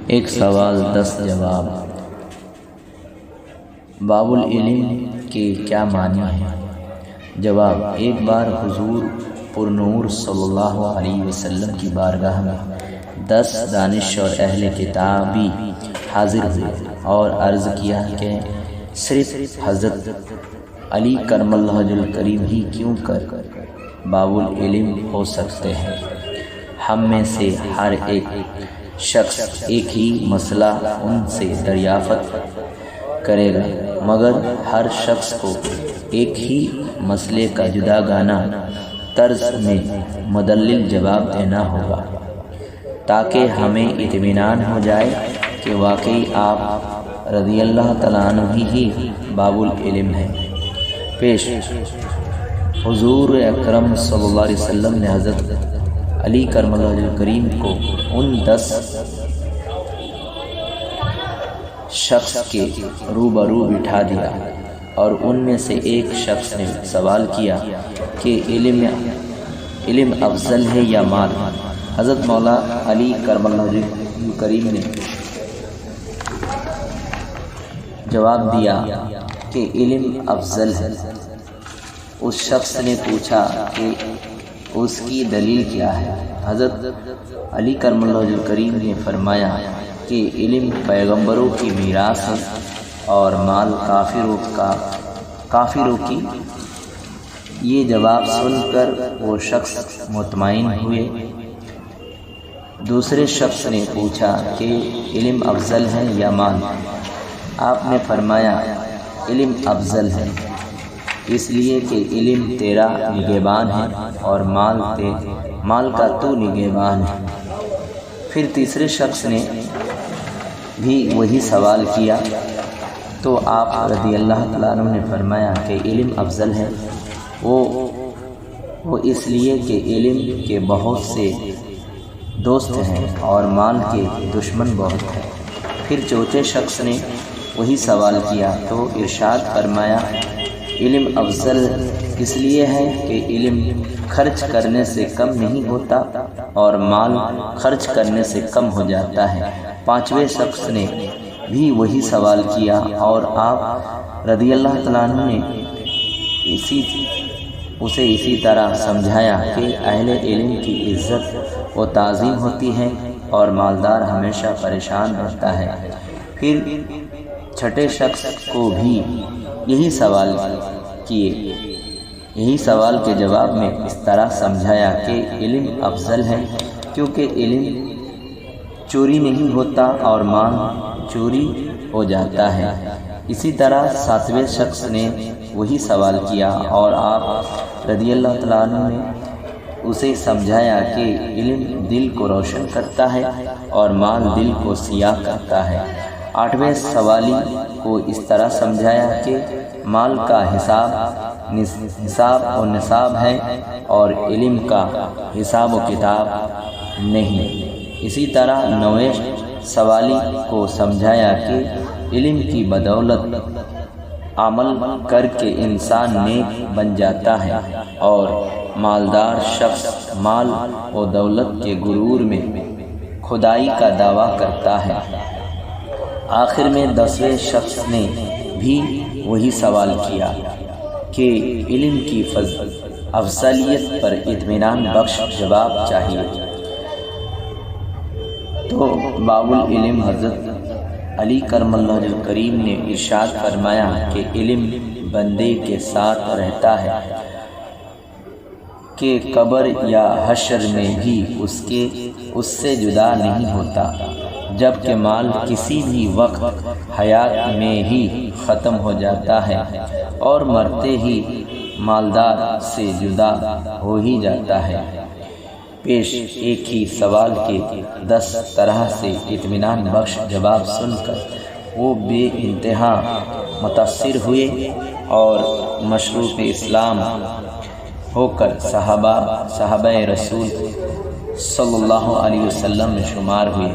ایک سوال 10 جواب۔ باب العلم کے کیا معنی ہیں؟ جواب: ایک بار حضور پرنور صلی اللہ علیہ وسلم کی بارگاہ میں 10 دانش اور اہل کتابی حاضر ہوئے اور عرض کیا کہ صرف حضرت علی کرم اللہ وجہ الکریم ہی کیوں کر باب العلم ہو سکتے ہیں؟ ہم میں سے ہر ایک شخص ایک ہی مسئلہ ان سے دریافت کرے گا، مگر ہر شخص کو ایک ہی مسئلے کا جداگانہ طرز میں مدلل جواب دینا ہوگا تاکہ ہمیں اطمینان ہو جائے کہ واقعی آپ رضی اللہ تعالیٰ عنہ ہی باب العلم ہیں۔ پیش حضور اکرم صلی اللہ علیہ وسلم نے حضرت علی کرم اللہ وجہ الکریم کو ان 10 شخص کے روبرو بٹھا دیا اور ان میں سے ایک شخص نے سوال کیا کہ علم افضل ہے یا مال؟ حضرت مولا علی کرم اللہ وجہ الکریم نے جواب دیا کہ علم افضل ہے۔ اس شخص نے پوچھا کہ اس کی دلیل کیا ہے؟ حضرت علی کرم اللہ وجہ الکریم نے فرمایا کہ علم پیغمبروں کی میراث ہے اور مال کافروں کی۔ یہ جواب سن کر وہ شخص مطمئن ہوئے۔ دوسرے شخص نے پوچھا کہ علم افضل ہے یا مال؟ آپ نے فرمایا علم افضل ہے، اس لیے کہ علم تیرا نگہبان ہے اور مال کا تو نگہبان ہے۔ پھر تیسرے شخص نے بھی وہی سوال کیا تو آپ رضی اللہ تعالیٰ عنہ نے فرمایا کہ علم افضل ہے، وہ اس لیے کہ علم کے بہت سے دوست ہیں اور مال کے دشمن بہت ہیں۔ پھر چوتھے شخص نے وہی سوال کیا تو ارشاد فرمایا علم افضل اس لیے ہے کہ علم خرچ کرنے سے کم نہیں ہوتا اور مال خرچ کرنے سے کم ہو جاتا ہے۔ پانچویں شخص نے بھی وہی سوال کیا اور آپ رضی اللہ تعالیٰ عنہ نے اسے اسی طرح سمجھایا کہ اہل علم کی عزت و تعظیم ہوتی ہے اور مالدار ہمیشہ پریشان رہتا ہے۔ پھر چھٹے شخص کو بھی یہی سوال کے جواب میں اس طرح سمجھایا کہ علم افضل ہے کیونکہ علم چوری نہیں ہوتا اور مال چوری ہو جاتا ہے۔ اسی طرح ساتویں شخص نے وہی سوال کیا اور آپ رضی اللہ تعالیٰ عنہ نے اسے سمجھایا کہ علم دل کو روشن کرتا ہے اور مال دل کو سیاہ کرتا ہے۔ آٹھویں سوالی کو اس طرح سمجھایا کہ مال کا حساب و نصاب ہے اور علم کا حساب و کتاب نہیں۔ اسی طرح نویں سوالی کو سمجھایا کہ علم کی بدولت عمل کر کے انسان نیک بن جاتا ہے اور مالدار شخص مال و دولت کے غرور میں خدائی کا دعویٰ کرتا ہے۔ آخر میں 10ویں شخص نے بھی وہی سوال کیا کہ علم کی افضلیت پر اطمینان بخش جواب چاہیے۔ تو باب العلم حضرت علی کرم اللہ وجہ الکریم نے ارشاد فرمایا کہ علم بندے کے ساتھ رہتا ہے کہ قبر یا حشر میں بھی اس سے جدا نہیں ہوتا، جبکہ مال کسی بھی وقت حیات میں ہی ختم ہو جاتا ہے اور مرتے ہی مالدار سے جدا ہو ہی جاتا ہے۔ پیش ایک ہی سوال کے 10 طرح سے اطمینان بخش جواب سن کر وہ بے انتہا متاثر ہوئے اور مشروط اسلام ہو کر صحابہ رسول صلی اللہ علیہ وسلم میں شمار ہوئے۔